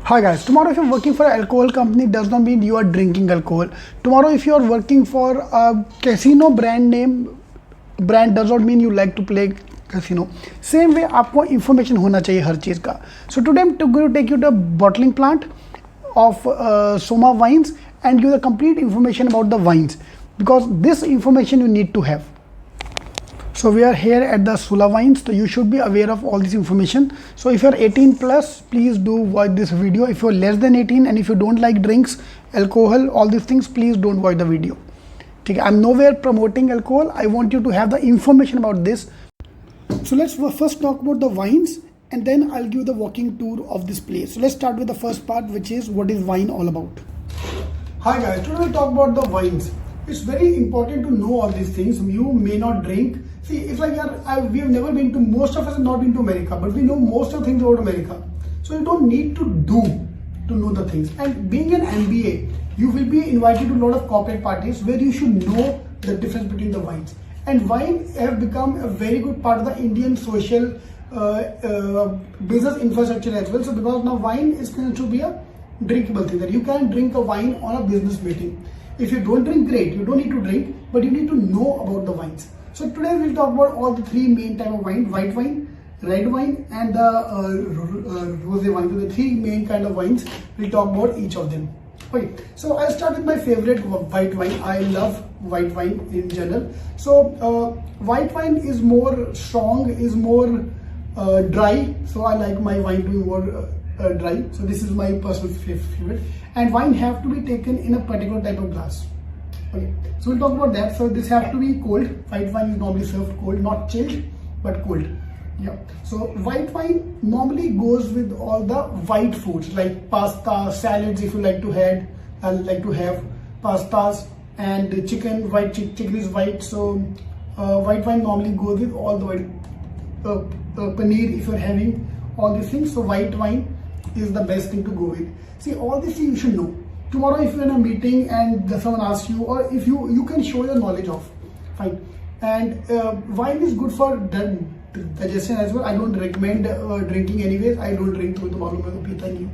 Hi guys, tomorrow if you're working for an alcohol company does not mean you are drinking alcohol. Tomorrow if you are working for a casino brand does not mean you like to play casino. Same way आपको information होना चाहिए हर चीज़ का. So today I'm going to take you to a bottling plant of Soma Wines and give the complete information about the wines, because this information you need to have. So we are here at the Sola Wines, so you should be aware of all this information. So if you are 18 plus, please do watch this video. If you are less than 18 and if you don't like drinks, alcohol, all these things, please don't watch the video. Okay, I'm nowhere promoting alcohol. I want you to have the information about this. So let's first talk about the wines and then I'll give the walking tour of this place. So let's start with the first part, which is what is wine all about. Hi guys, today we'll talk about the wines. It's very important to know all these things. You may not drink. See, it's like we have never been to, most of us have not been to America, but we know most of the things about America. So you don't need to do to know the things. And being an MBA, you will be invited to a lot of corporate parties where you should know the difference between the wines. And wine have become a very good part of the Indian social business infrastructure as well. So because now wine is going to be a drinkable thing, that you can drink a wine on a business meeting. If you don't drink, great, you don't need to drink, but you need to know about the wines. So today we'll talk about all the three main type of wine: white wine, red wine, and the rosé wine. So the three main kind of wines, we'll talk about each of them. Okay, so I'll start with my favorite white wine. I love white wine in general. So white wine is more strong, is more dry. So I like my wine to be more dry. So this is my personal favorite. And wine have to be taken in a particular type of glass. Okay, so we'll talk about that. So this have to be cold. White wine is normally served cold, not chilled, but cold. Yeah. So white wine normally goes with all the white foods like pasta, salads. If you like to have pastas and chicken. White chicken is white. So white wine normally goes with all the white paneer. If you're having all these things, so white wine is the best thing to go with. See, all these things you should know. Tomorrow if you're in a meeting and someone asks you, or if you can show your knowledge of, fine. And wine is good for digestion as well. I don't recommend drinking anyways. I don't drink, तो मालूम है तो पीता नहीं.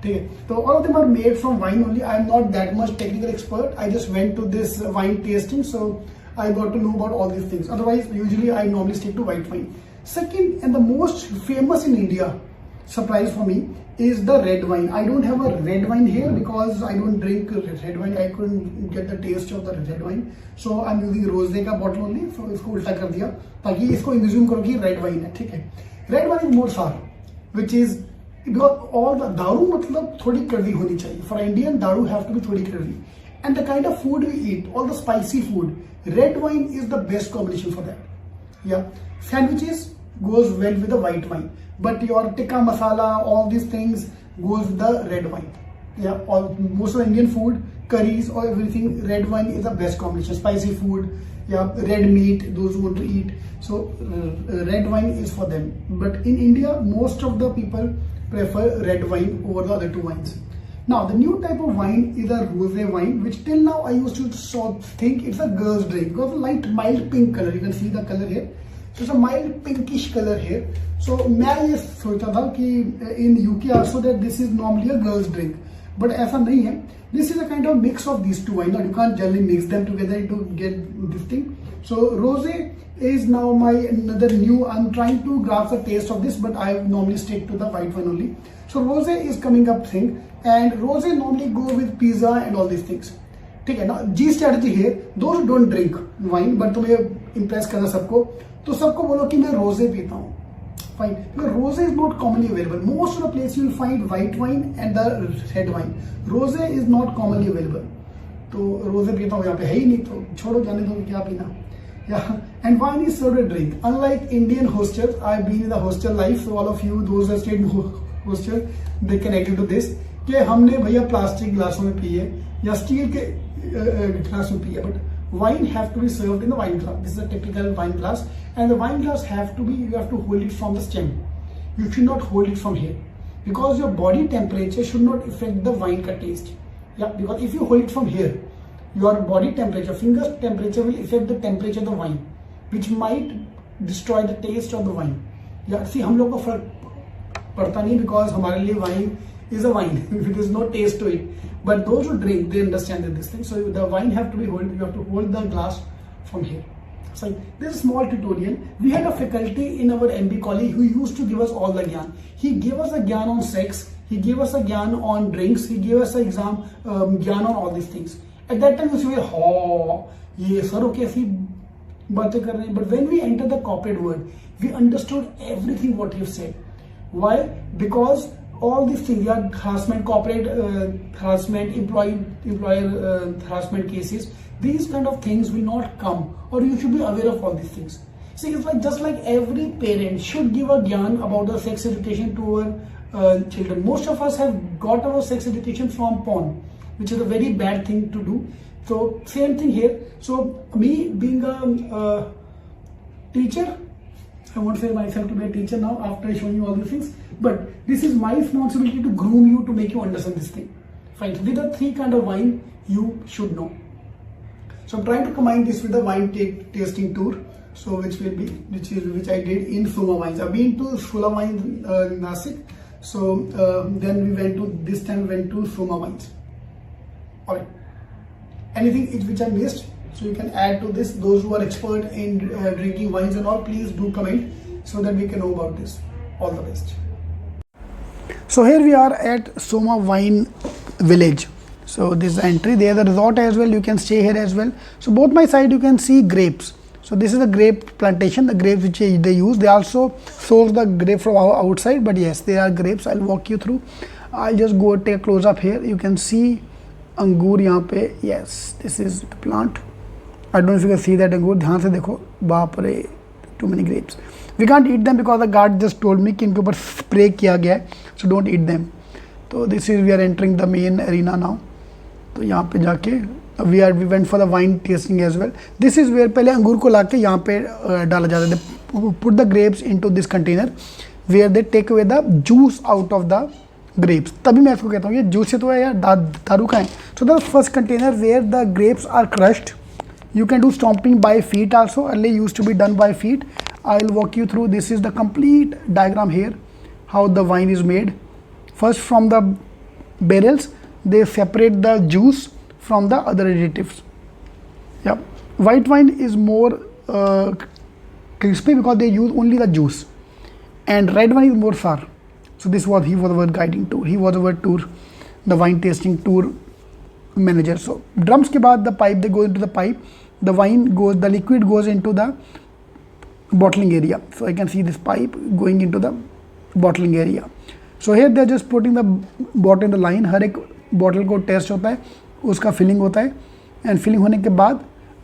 ठीक है. So all of them are made from wine only. I'm not that much technical expert. I just went to this wine tasting, so I got to know about all these things. Otherwise, usually I normally stick to white wine. Second and the most famous in India, surprise for me, is the red wine. I don't have a red wine here because I don't drink red wine. I couldn't get the taste of the red wine, so I'm using rosé का bottle only. So इसको उल्टा कर दिया ताकि इसको assume करो कि red wine है. ठीक है. Red wine is more sour, which is because all the दारू मतलब थोड़ी कड़वी होनी चाहिए. For Indian, दारू have to be थोड़ी कड़वी. And the kind of food we eat, all the spicy food, red wine is the best combination for that. Yeah. Sandwiches goes well with the white wine. But your tikka masala, all these things goes with the red wine. Yeah, most of the Indian food, curries or everything, red wine is the best combination. Spicy food, yeah, red meat, those who want to eat. So red wine is for them. But in India, most of the people prefer red wine over the other two wines. Now, the new type of wine is a rosé wine, which till now I used to think it's a girl's drink because of light, mild pink color. You can see the color here. So it's a mild pinkish color here. So मैं ये सोचा था कि in UK also that this is normally a girl's drink, but ऐसा नहीं है. This is a kind of mix of these two wines. You can't generally mix them together to get this thing. So rosé is now my another new. I'm trying to grasp the taste of this, but I normally stick to the white wine only. So rosé is coming up thing, and rosé normally go with pizza and all these things. ठीक है ना. G strategy here. Those who don't drink wine, but तुम्हें impress करना सबको, तो सबको बोलो कि मैं रोजे पीता हूँ. Fine. Because rosé is not commonly available. Most of the places you will find white wine and the red wine. Rosé is not commonly available. तो रोजे पीता हूँ यहाँ पे है ही नहीं, तो छोड़ो जाने दो, क्या पीना. Yeah. And wine is served a drink. Unlike Indian hostels, I've been in the hostel life. So all of you, those who stayed in hostel, they connected to this. कि हमने भैया प्लास्टिक ग्लासों में पिए या स्टील के glass में पिए, but wine have to be served in the wine glass. This is a typical wine glass, and the wine glass have to be, you have to hold it from the stem. You should not hold it from here because your body temperature should not affect the wine ka taste. Yeah, because if you hold it from here, your body temperature, finger temperature will affect the temperature of the wine, which might destroy the taste of the wine. Yeah, see, हम लोग को फर्क पड़ता नहीं because हमारे लिए wine is a wine. There is no taste to it. But those who drink, they understand that this thing. So the wine have to be held. You have to hold the glass from here. So this is a small tutorial. We had a faculty in our MBA college who used to give us all the gyan. He gave us a gyan on sex. He gave us a gyan on drinks. He gave us an exam gyan on all these things. At that time, we were like, oh, ये sir कैसी बातें कर रहे हैं. But when we enter the corporate world, we understood everything what he said. Why? Because all these things, yeah, harassment, corporate harassment, employer harassment cases, these kind of things will not come, or you should be aware of all these things. See, it's like just like every parent should give a gyan about the sex education to our children. Most of us have got our sex education from porn, which is a very bad thing to do. So same thing here. So me being a teacher, I won't say myself to be a teacher now after showing you all these things, but this is my responsibility to groom you, to make you understand this thing. Fine. So these are three kind of wine you should know. So I'm trying to combine this with the wine tasting tour. So which I did in Soma Wines. I've been to Sola Wines in Nasik. So then this time we went to Soma Wines. Alright. Anything which I missed, so you can add to this. Those who are expert in drinking wines and all, please do comment so that we can know about this. All the best. So here we are at Soma Wine Village. So this is the entry. There is a resort as well. You can stay here as well. So both my side you can see grapes. So this is a grape plantation, the grapes which they use. They also source the grape from outside, but yes, they are grapes. I'll walk you through. I'll just go take a close up here. You can see अंगूर यहाँ पे. Yes, this is the plant. I don't know if you can see that अंगूर. ध्यान से देखो. बाप रे, too many grapes. We can't eat them because the guard just told me कि इनके ऊपर spray किया गया है. So don't eat them. So this is, we are entering the main arena now. तो यहाँ पे जाके we went for the wine tasting as well. This is where पहले अंगूर को लाके यहाँ पे डाला जाता है. Put the grapes into this container where they take away the juice out of the grapes. तभी मैं इसको कहता हूँ ये juice से तो है यार, दारू का है. So the first container where the grapes are crushed. You can do stomping by feet also. Earlier used to be done by feet. I'll walk you through. This is the complete diagram here, how the wine is made. First from the barrels, they separate the juice from the other additives. Yeah, white wine is more crispy because they use only the juice, and red wine is more sour. So this was, he was our guiding tour. He was our tour, the wine tasting tour manager. So drums के बाद the pipe, they go into the pipe. The wine goes, the liquid goes into the bottling area. So I can see this pipe going into the bottling area. So here they are just putting the bottle in the line. हर एक bottle को test होता है, उसका filling होता है, and filling होने के बाद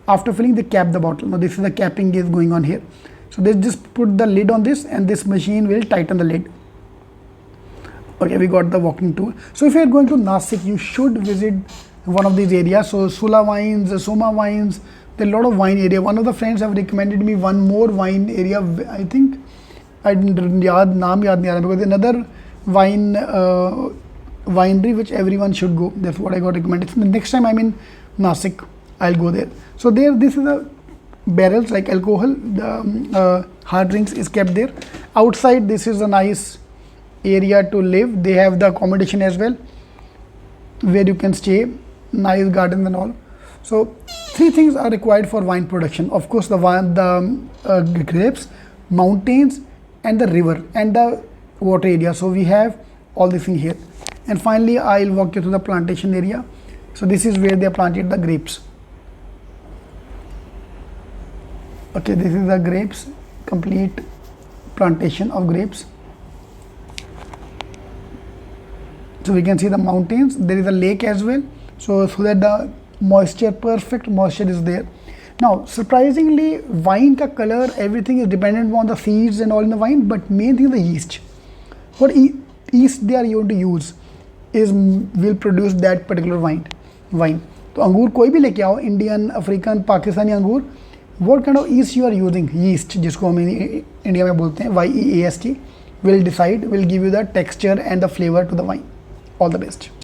after filling they cap the bottle. Now this is the capping is going on here. So they just put the lid on this and this machine will tighten the lid. Okay, we got the walking tour. So if you are going to Nasik, you should visit one of these areas. So Sola Wines, Soma Wines, there are a lot of wine area. One of the friends have recommended me one more wine area. I think I didn't naam yaad nahi aa raha because another wine winery which everyone should go. That's what I got recommended. So the next time I'm in Nasik, I'll go there. So there, this is the barrels like alcohol. The hard drinks is kept there. Outside, this is a nice area to live. They have the accommodation as well, where you can stay, nice gardens and all. So three things are required for wine production. Of course, the grapes, mountains, and the river and the water area. So we have all this in here. And finally, I'll walk you to the plantation area. So this is where they planted the grapes. Okay, this is the grapes, complete plantation of grapes. So we can see the mountains. There is a lake as well. So that the moisture, perfect moisture is there. Now, surprisingly, wine ka color, everything is dependent on the seeds and all in the wine, but main thing is the yeast. What yeast they are going to use is will produce that particular wine. तो अंगूर कोई भी लेके आओ, Indian, African, Pakistani अंगूर, what kind of yeast you are using, yeast जिसको हम India में बोलते हैं YEAST, will decide, will give you the texture and the flavor to the wine. All the best.